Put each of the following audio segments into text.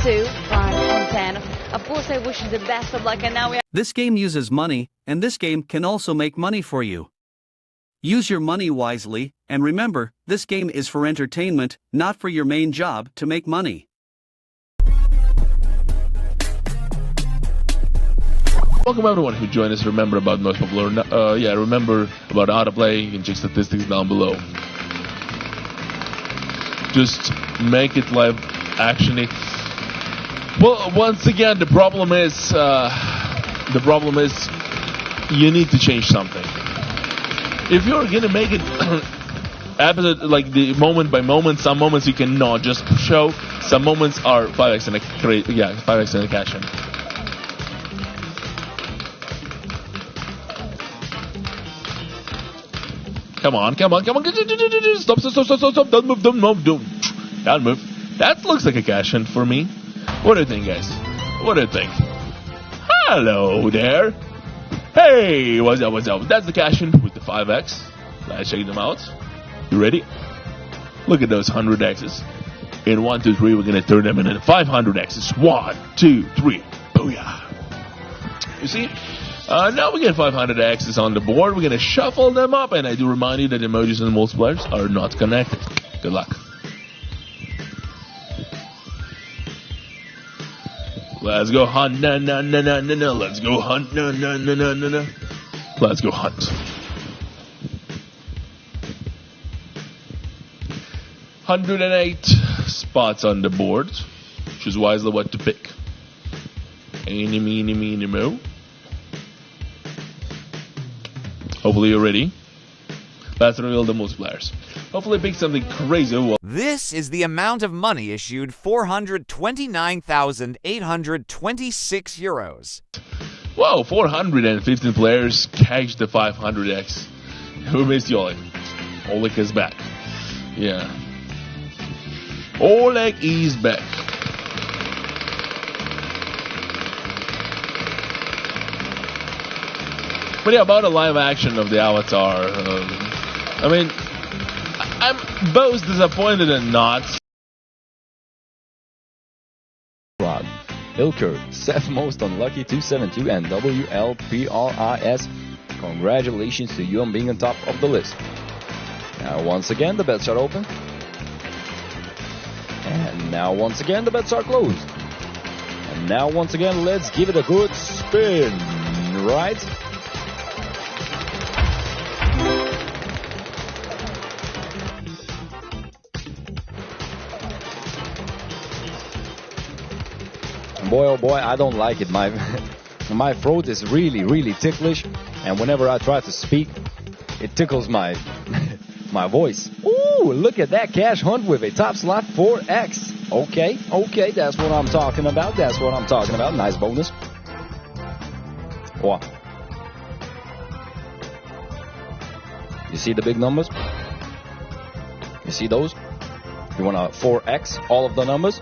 2, 5, and 10. Of course, I wish you the best of luck, and now we have... This game uses money, and this game can also make money for you. Use your money wisely, and remember, this game is for entertainment, not for your main job to make money. Welcome everyone who joined us. Remember about most popular, remember about how to play. You can check statistics down below. Just make it live actiony. Well, once again, the problem is you need to change something. If you're gonna make it like the moment by moment, some moments you cannot just show. Some moments are 5x and 5x and a cash in. Come on. Stop. Don't move. That looks like a cash in for me. What do you think, guys? What do you think? Hello there. Hey, what's up? That's the cash in with the 5x. Let's check them out. You ready? Look at those 100x's. In 1, 2, 3, we're going to turn them into 500x's. 1, 2, 3. Booyah. You see? Now we get 500x's on the board. We're going to shuffle them up, and I do remind you that emojis and multipliers are not connected. Good luck. Let's go hunt. No. Let's go hunt. No. Let's go hunt. 108 spots on the board. Choose wisely what to pick. Eeny, meeny, meeny, mo. Hopefully you're ready. Let's reveal the multipliers. Hopefully pick something crazy. This is the amount of money issued, 429,826 euros. Whoa, 415 players cashed the 500x. Who missed Oleg? Oleg is back. Yeah. Oleg is back. But yeah, about the live action of the Avatar, I mean, I'm both disappointed and not. Rod, Ilker, Seth Most Unlucky 272, and WLPRIS. Congratulations to you on being on top of the list. Now once again the bets are open. And now once again the bets are closed. And now once again let's give it a good spin, right? Boy, oh boy, I don't like it. My throat is really ticklish, and whenever I try to speak, it tickles my voice. Ooh, look at that cash hunt with a top slot 4x. Okay, that's what I'm talking about. Nice bonus. Wow. You see the big numbers? You see those? You want to 4x all of the numbers?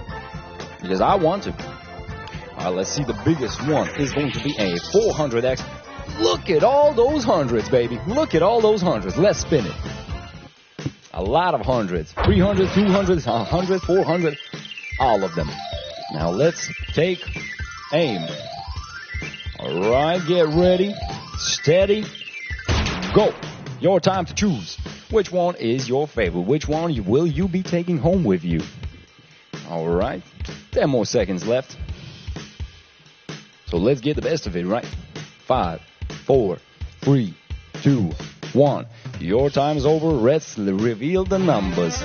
Because I want to. Let's see, the biggest one is going to be a 400x. Look at all those hundreds, baby. Look at all those hundreds. Let's spin it. A lot of hundreds. 300, 200, 100, 400. All of them. Now let's take aim. All right, get ready. Steady. Go. Your time to choose. Which one is your favorite? Which one will you be taking home with you? All right. 10 more seconds left. So let's get the best of it, right? 5, 4, 3, 2, 1. Your time is over. Let's reveal the numbers.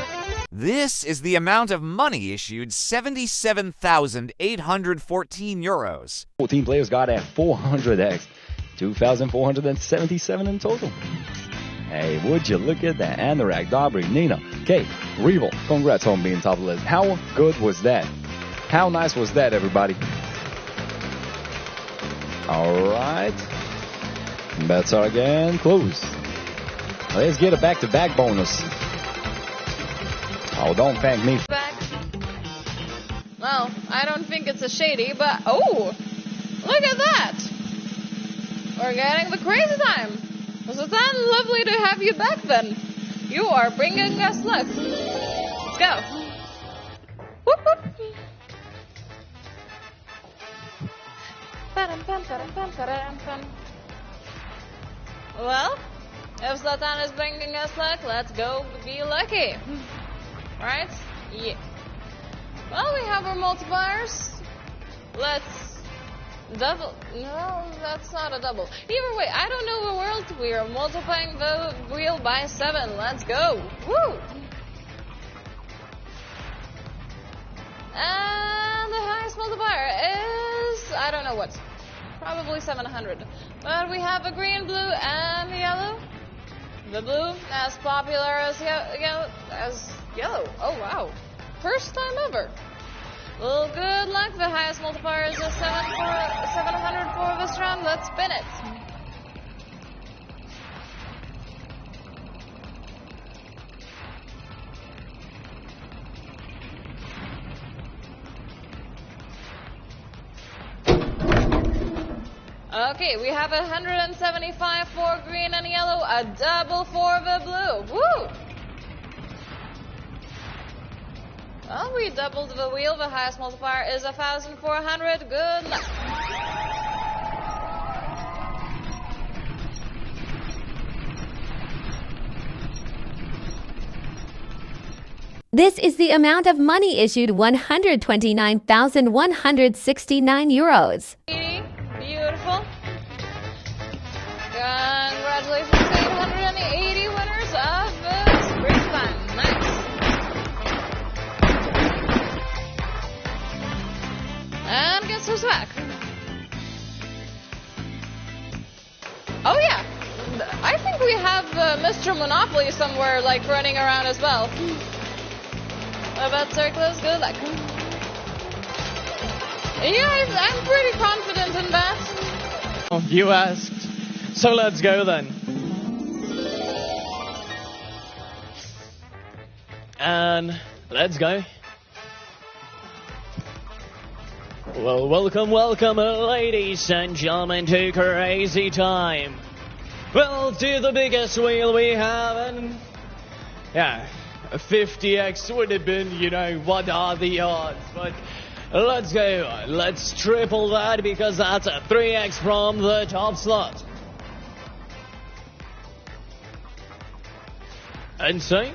This is the amount of money issued, 77,814 euros. 14 players got a 400x. 2,477 in total. Hey, would you look at that? Anorak, Dobry, Nina, Kate, Reval. Congrats on being top of the list. How good was that? How nice was that, everybody? All right. Bets are again closed. Let's get a back-to-back bonus. Oh, don't thank me. Back. Well, I don't think it's a shady, but oh, look at that. We're getting the crazy time. Was it then lovely to have you back then? You are bringing us luck. Let's go. Whoop, whoop. Well, if Zlatan is bringing us luck, let's go be lucky. Right? Yeah. Well, we have our multipliers. Let's double. No, that's not a double. Either way, I don't know the world. We are multiplying the wheel by 7. Let's go. Woo! And the highest multiplier is, I don't know what. Probably 700. But we have a green, blue, and yellow. The blue, as popular as yellow. Oh, wow. First time ever. Well, good luck. The highest multiplier is a 700 for this round. Let's spin it. Okay, we have 175 for green and yellow, a double for the blue. Woo! Well, we doubled the wheel. The highest multiplier is 1,400. Good luck. This is the amount of money issued, 129,169 euros. Beautiful. Congratulations to 880 winners of this spring fun. Nice. And guess who's back? Oh yeah. I think we have Mr. Monopoly somewhere, like, running around as well. About circles, good luck. Yeah, I'm pretty confident in that. Oh, you asked. So let's go then. And let's go. Well, welcome, ladies and gentlemen, to Crazy Time. Well, to the biggest wheel we have, and yeah, a 50x would have been, you know, what are the odds? But let's go. Let's triple that, because that's a 3x from the top slot. And so,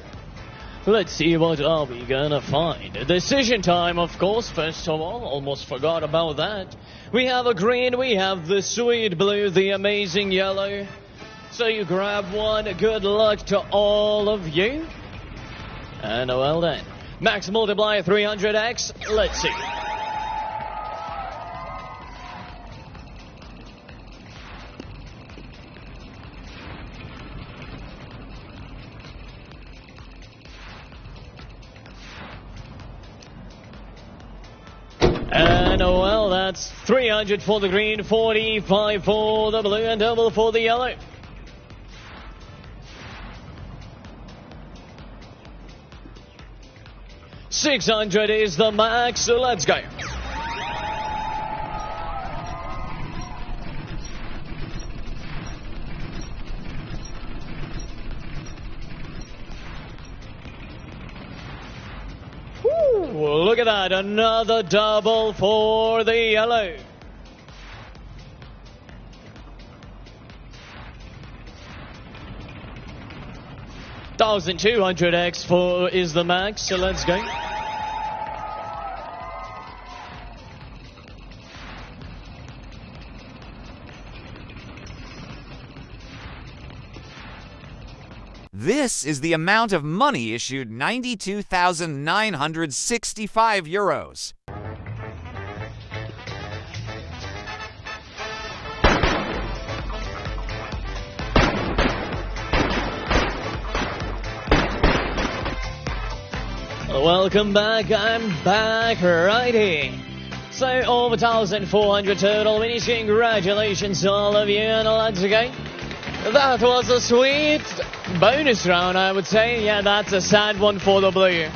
let's see what are we gonna find. Decision time, of course, first of all. Almost forgot about that. We have a green, we have the sweet blue, the amazing yellow. So you grab one. Good luck to all of you. And well then, max multiplier 300x. Let's see. And well, that's 300 for the green, 45 for the blue, and double for the yellow. $600 is the max, so let's go. Woo, look at that, another double for the yellow. $1,200x for is the max, so let's go. This is the amount of money issued, 92,965 euros. Welcome back, I'm back right here. So over 1,400 total winners. Congratulations to all of you, and let's go. That was a sweet bonus round, I would say. Yeah, that's a sad one for the blue.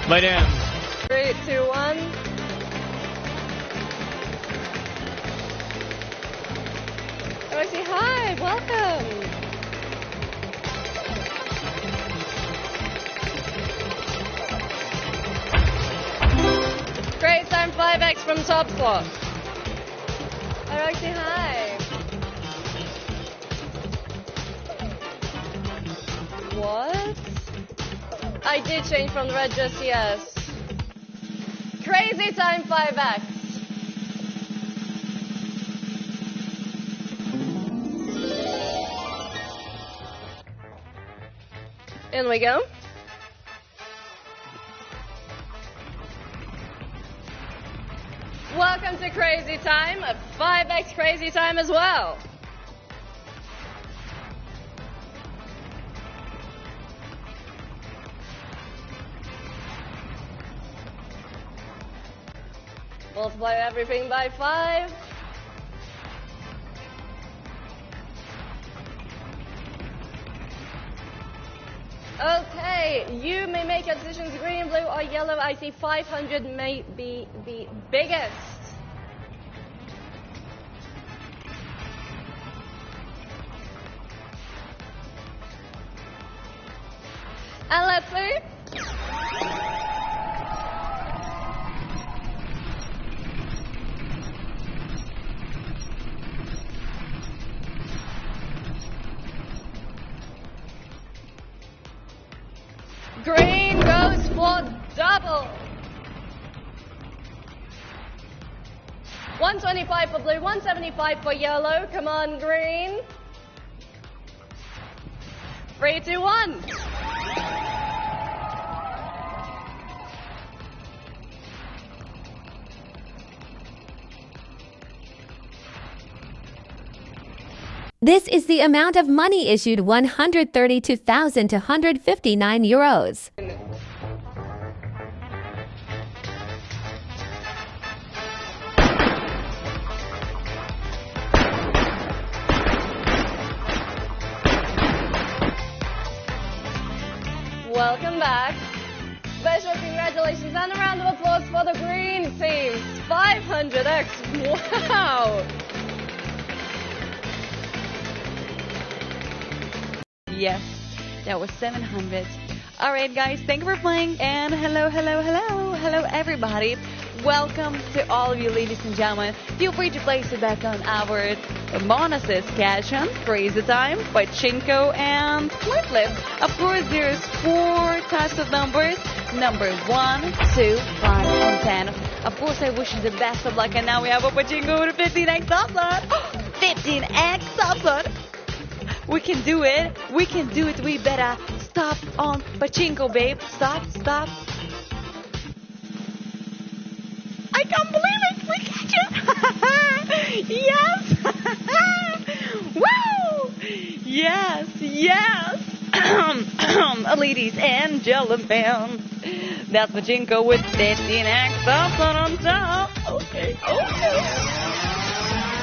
Madam. 3, 2, 1. Rosie, hi, welcome. TOPSLOT. Hi, Roxy, hi. What? I did change from the red, just yes. Crazy time 5x. In we go. Welcome to Crazy Time, a 5x Crazy Time as well. Multiply everything by 5. Okay, you may make your decisions green, blue, or yellow. I see 500 may be the biggest. And let's see. Green goes for double. 125 for blue, 175 for yellow. Come on, green. 3, 2, 1. This is the amount of money issued 132,259 euros. Welcome back. Special congratulations and a round of applause for the green team. 500x. Wow. Yes, that was 700. Alright guys, thank you for playing, and hello everybody. Welcome to all of you ladies and gentlemen. Feel free to place it back on our bonuses, cash on, crazy time, pachinko, and flip. Of course, there's 4 types of numbers. Numbers 1, 2, 5, and 10. Of course, I wish you the best of luck, and now we have a pachinko with a 15x TOPSLOT. 15x TOPSLOT. We can do it. We can do it. We better stop on pachinko, babe. Stop. I can't believe it. We catch it. Yes. Woo. Yes. Ladies and gentlemen, that's pachinko with 15x TOPSLOT on top. Okay.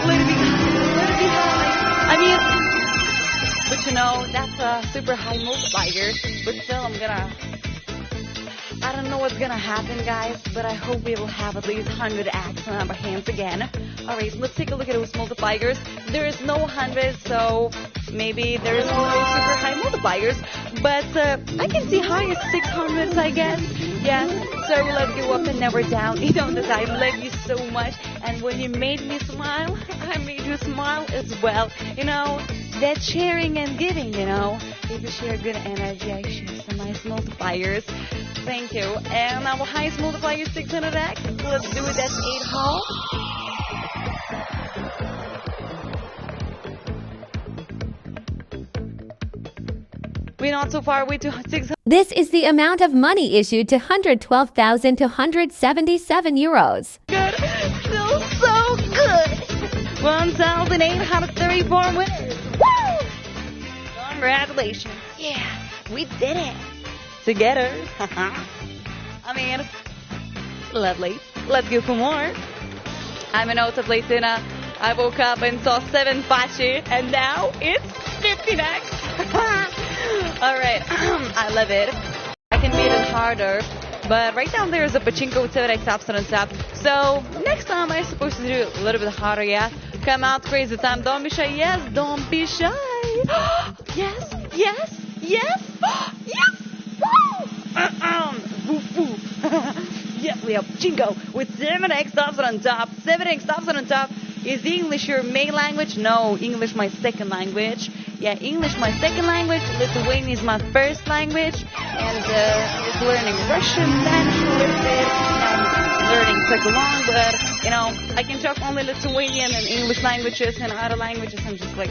Let it be high. I mean, but you know, that's a super high multiplier. But still, I don't know what's gonna happen, guys, but I hope we will have at least 100x on our hands again. Alright, let's take a look at those multipliers. There is no 100, so maybe there is no super high multipliers. But I can see higher 600s, I guess. Yes, so let's go up and never down. You know that I love you so much, and when you made me smile, I made you smile as well. You know, that sharing and giving, you know. If you share good energy, I share some nice multipliers. Thank you. And our highest multiplier is 600x. Let's do it at 8 hall. We're not so far away to 600. This is the amount of money issued to 112,277 euros. Good. Still so good. 1,834 winners. Woo! Congratulations. Yeah, we did it. Together. I mean, lovely. Let's go for more. I'm an auto Platina. I woke up and saw 7 Pachi, and now it's 15x. Alright, I love it. I can make it harder, but right now there's a Pachinko with 7x TOPSLOT on top. So next time I'm supposed to do it a little bit harder, yeah? Come out, crazy time. Don't be shy. Yes, don't be shy. Yes. Yes. Woo! Woo. Yeah, we have Pachinko with 7x TOPSLOT on top. 7x TOPSLOT on top. Is English your main language? No, English my second language. Yeah, English my second language. Lithuanian is my first language. And I'm just learning Russian, Spanish a little bit. I'm learning Tagalog, but, you know, I can talk only Lithuanian and English languages, and other languages I'm just like,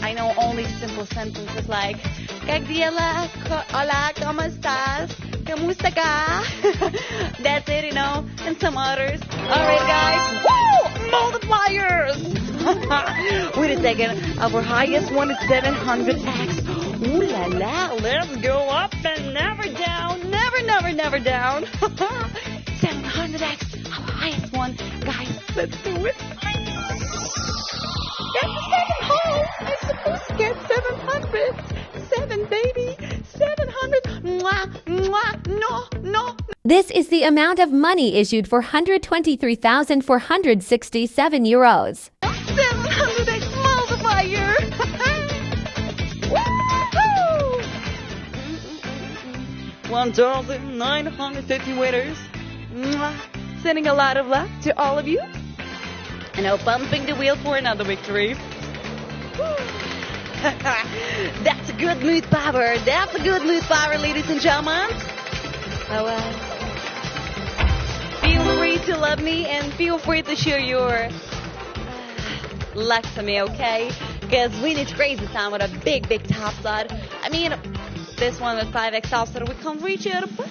I know only simple sentences like, Как дела? Hola, ¿cómo estás? Kamusta ka? That's it, you know, and some others. Alright, guys. Woo! Multipliers! Wait a second. Our highest one is 700x. Ooh la la. Let's go up and never down. Never, never, never down. 700x. Our highest one. Guys, let's do it. That's the second hole. I'm supposed to get 700. 7, baby. 700. Mwah, mwah. No, no. This is the amount of money issued for 123,467 euros. 700x multiplier. Woohoo! 1,950 winners. Mwah. Sending a lot of luck to all of you. And now bumping the wheel for another victory. That's a good mood power. That's a good mood power, ladies and gentlemen. Oh, feel free to love me and feel free to share your luck to me, okay? Because we need crazy time with a big, big TOPSLOT. I mean, this one with 5x TOPSLOT, we can't reach it, but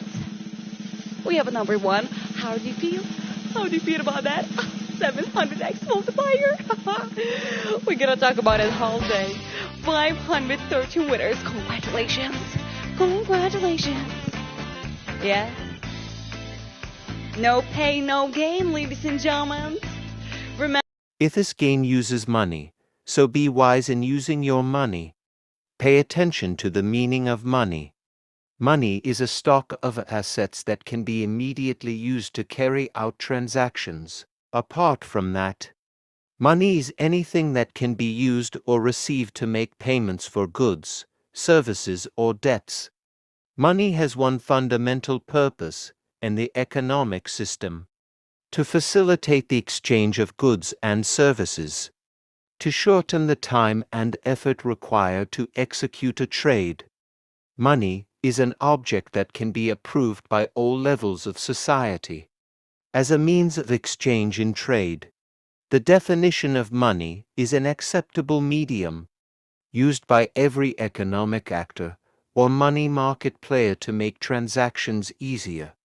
we have a number one. How do you feel? How do you feel about that? 700x multiplier. We're gonna talk about it all day. 513 winners. Congratulations. Congratulations. Yeah. No pay, no gain, ladies and gentlemen. Remember. If this game uses money, so be wise in using your money. Pay attention to the meaning of money. Money is a stock of assets that can be immediately used to carry out transactions. Apart from that, money is anything that can be used or received to make payments for goods, services, or debts. Money has one fundamental purpose in the economic system: to facilitate the exchange of goods and services, to shorten the time and effort required to execute a trade. Money is an object that can be approved by all levels of society as a means of exchange in trade. The definition of money is an acceptable medium used by every economic actor or money market player to make transactions easier.